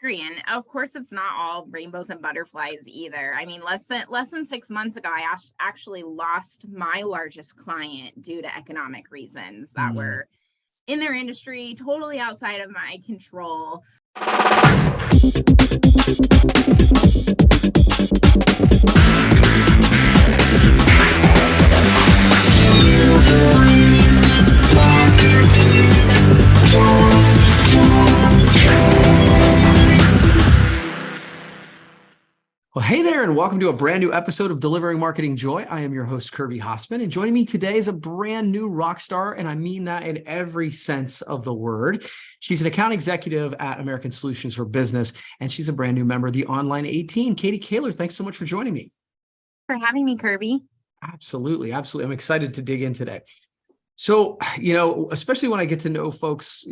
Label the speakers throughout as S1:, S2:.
S1: agree. And of course, it's not all rainbows and butterflies either. I mean, less than 6 months ago, I actually lost my largest client due to economic reasons that
S2: Mm.
S1: were in their industry, totally outside of my control.
S2: Well, hey there, and welcome to a brand new episode of Delivering Marketing Joy. I am your host, Kirby Hossman, and joining me today is a brand new rock star, and I mean that in every sense of the word. She's an account executive at American Solutions for Business, and she's a brand new member of the Online A team. Katie Kahler, thanks so much for joining me.
S1: For having me, Kirby.
S2: Absolutely. I'm excited to dig in today. So, especially when I get to know folks,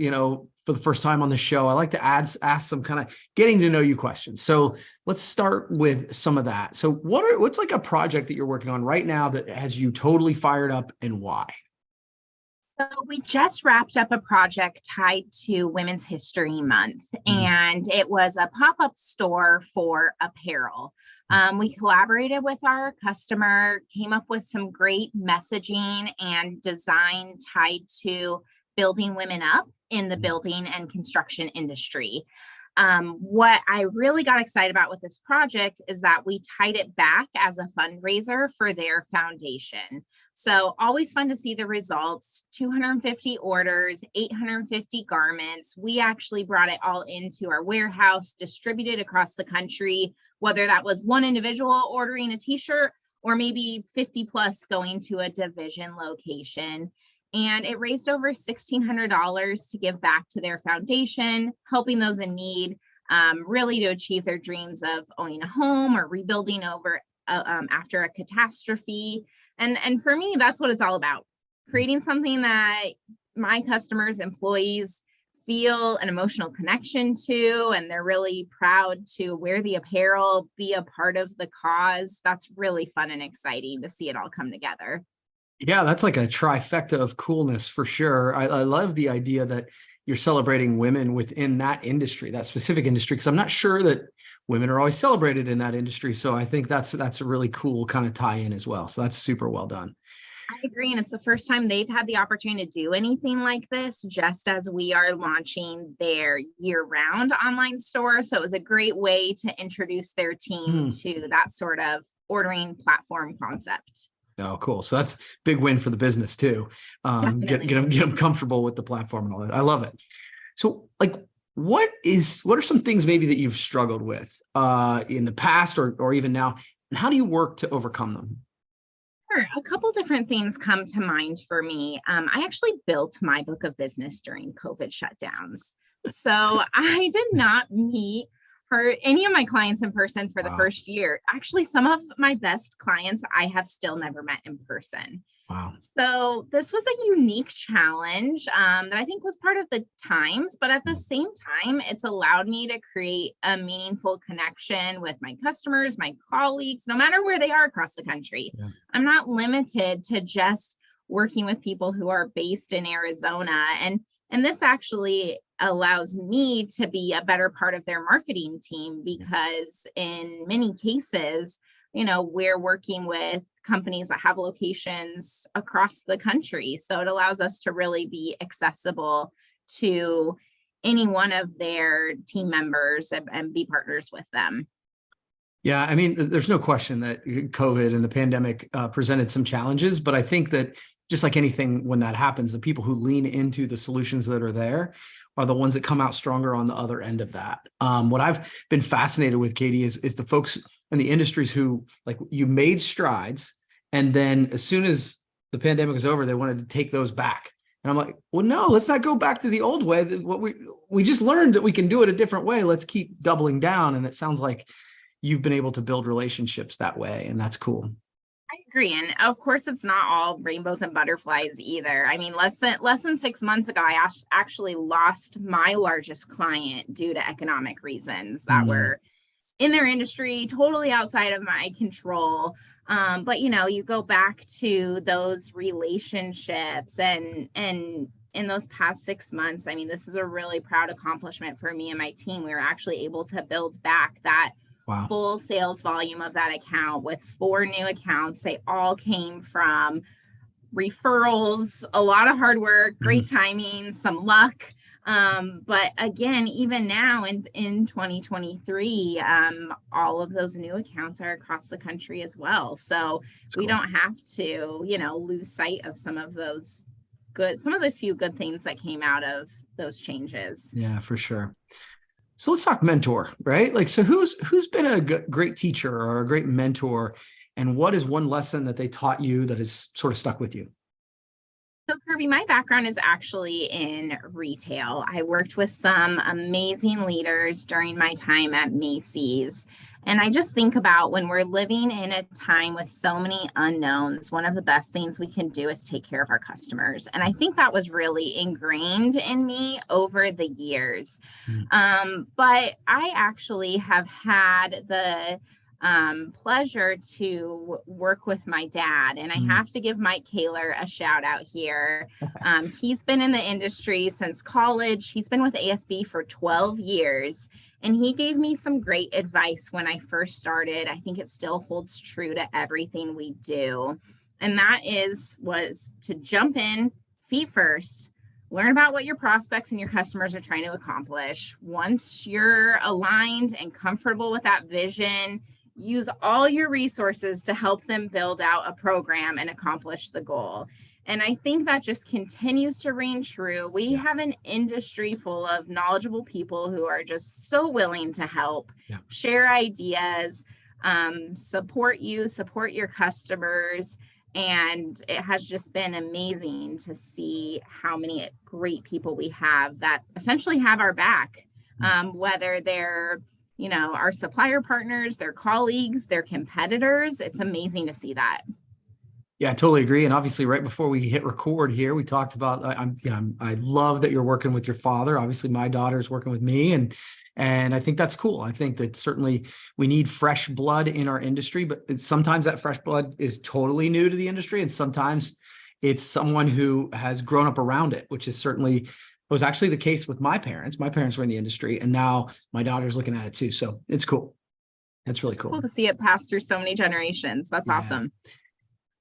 S2: for the first time on the show, I like to ask some kind of getting to know you questions. So let's start with some of that. So what's like a project that you're working on right now that has you totally fired up, and why?
S1: So we just wrapped up a project tied to Women's History Month, and it was a pop-up store for apparel. We collaborated with our customer, came up with some great messaging and design tied to building women up in the building and construction industry. What I really got excited about with this project is that we tied it back as a fundraiser for their foundation. So always fun to see the results. 250 orders, 850 garments. We actually brought it all into our warehouse, distributed across the country, whether that was one individual ordering a t-shirt or maybe 50 plus going to a division location. And it raised over $1,600 to give back to their foundation, helping those in need, really to achieve their dreams of owning a home or rebuilding after a catastrophe. And for me, that's what it's all about. Creating something that my customers, employees feel an emotional connection to, and they're really proud to wear the apparel, be a part of the cause. That's really fun and exciting to see it all come together.
S2: Yeah, that's like a trifecta of coolness for sure. I love the idea that you're celebrating women within that industry, that specific industry, because I'm not sure that women are always celebrated in that industry. So I think that's a really cool kind of tie-in as well. So that's super well done.
S1: I agree. And it's the first time they've had the opportunity to do anything like this, just as we are launching their year-round online store. So it was a great way to introduce their team to that sort of ordering platform concept.
S2: Oh, cool. So that's a big win for the business too. Get them comfortable with the platform and all that. I love it. So like, what are some things maybe that you've struggled with in the past or even now, and how do you work to overcome them?
S1: Sure. A couple different things come to mind for me. I actually built my book of business during COVID shutdowns. So I did not meet any of my clients in person for the first year. Actually, some of my best clients I have still never met in person.
S2: Wow.
S1: So this was a unique challenge that I think was part of the times, but at the same time, it's allowed me to create a meaningful connection with my customers, my colleagues, no matter where they are across the country. Yeah. I'm not limited to just working with people who are based in Arizona. And this actually allows me to be a better part of their marketing team, because in many cases, we're working with companies that have locations across the country. So it allows us to really be accessible to any one of their team members and be partners with them.
S2: Yeah, I mean, there's no question that COVID and the pandemic presented some challenges, but I think that just like anything, when that happens, the people who lean into the solutions that are there are the ones that come out stronger on the other end of that. What I've been fascinated with, Katie, is the folks in the industries who, like, you made strides, and then as soon as the pandemic was over, they wanted to take those back. And I'm like, well, no, let's not go back to the old way. What we just learned that we can do it a different way. Let's keep doubling down. And it sounds like you've been able to build relationships that way, and that's cool.
S1: I agree. And of course, it's not all rainbows and butterflies either. I mean, less than 6 months ago, I actually lost my largest client due to economic reasons that were in their industry, totally outside of my control. But you go back to those relationships and in those past 6 months, I mean, this is a really proud accomplishment for me and my team. We were actually able to build back that
S2: Wow.
S1: full sales volume of that account with 4 new accounts. They all came from referrals, a lot of hard work, great timing, some luck. But again, even now in 2023, all of those new accounts are across the country as well. So we don't have to, lose sight of some of the few good things that came out of those changes.
S2: Yeah, for sure. So let's talk mentor, right? Like, so who's been a great teacher or a great mentor, and what is one lesson that they taught you that has sort of stuck with you?
S1: So Kirby, my background is actually in retail. I worked with some amazing leaders during my time at Macy's. And I just think about when we're living in a time with so many unknowns, one of the best things we can do is take care of our customers. And I think that was really ingrained in me over the years. But I actually have had the pleasure to work with my dad, and I have to give Mike Kahler a shout out here. He's been in the industry since college. He's been with ASB for 12 years, and he gave me some great advice when I first started. I think it still holds true to everything we do, and that was to jump in feet first. Learn about what your prospects and your customers are trying to accomplish. Once you're aligned and comfortable with that vision, use all your resources to help them build out a program and accomplish the goal. And I think that just continues to ring true. We have an industry full of knowledgeable people who are just so willing to help, share ideas, support you, support your customers. And it has just been amazing to see how many great people we have that essentially have our back, whether they're our supplier partners, their colleagues, their competitors. It's amazing to see that.
S2: Yeah, I totally agree. And obviously, right before we hit record here, we talked about I love that you're working with your father. Obviously, my daughter's working with me, and I think that's cool. I think that certainly we need fresh blood in our industry, but sometimes that fresh blood is totally new to the industry, and sometimes it's someone who has grown up around it, which is certainly was actually the case with my parents. My parents were in the industry, and now my daughter's looking at it too. So it's cool. It's really cool.
S1: Cool to see it pass through so many generations. That's awesome.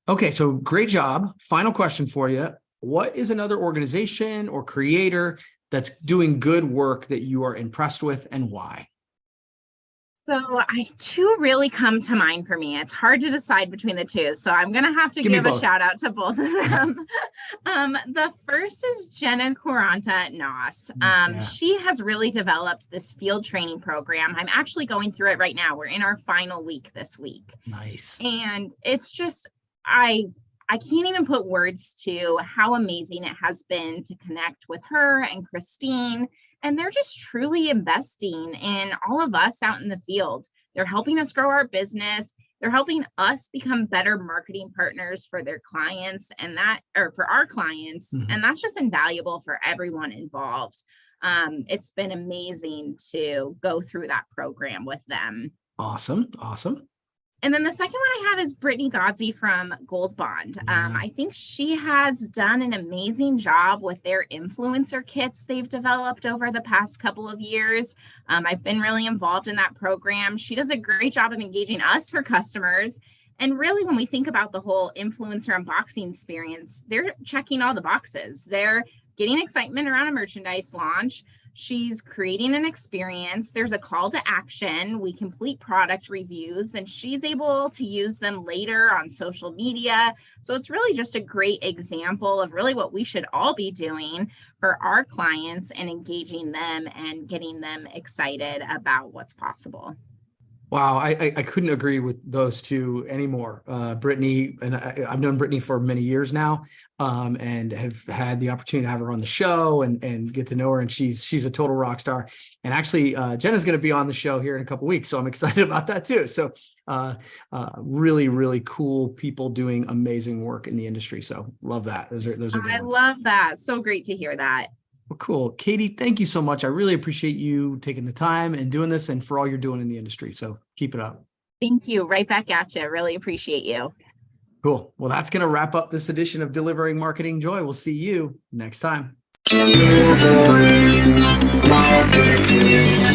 S2: Okay, so great job. Final question for you. What is another organization or creator that's doing good work that you are impressed with, and why?
S1: So two really come to mind for me. It's hard to decide between the two. So I'm going to have to give a shout out to both of them. The first is Jenna Quaranta at NOS. She has really developed this field training program. I'm actually going through it right now. We're in our final week this week.
S2: Nice.
S1: And it's just, I can't even put words to how amazing it has been to connect with her and Christine. And they're just truly investing in all of us out in the field. They're helping us grow our business. They're helping us become better marketing partners for their clients for our clients. And that's just invaluable for everyone involved. It's been amazing to go through that program with them.
S2: Awesome.
S1: And then the second one I have is Brittany Godsey from Gold Bond. I think she has done an amazing job with their influencer kits they've developed over the past couple of years. I've been really involved in that program. She does a great job of engaging us, her customers. And really, when we think about the whole influencer unboxing experience, they're checking all the boxes. They're getting excitement around a merchandise launch. She's creating an experience. There's a call to action. We complete product reviews, and she's able to use them later on social media. So it's really just a great example of really what we should all be doing for our clients and engaging them and getting them excited about what's possible.
S2: Wow, I couldn't agree with those two anymore. Brittany, and I've known Brittany for many years now, and have had the opportunity to have her on the show and get to know her. And she's a total rock star. And actually, Jenna's going to be on the show here in a couple of weeks, so I'm excited about that too. So, really, really cool people doing amazing work in the industry. So, love that. Those are good ones.
S1: I love that. So great to hear that.
S2: Well, cool. Katie, thank you so much. I really appreciate you taking the time and doing this, and for all you're doing in the industry. So keep it up.
S1: Thank you. Right back at you. Really appreciate you.
S2: Cool. Well, that's going to wrap up this edition of Delivering Marketing Joy. We'll see you next time.
S3: Give marketing.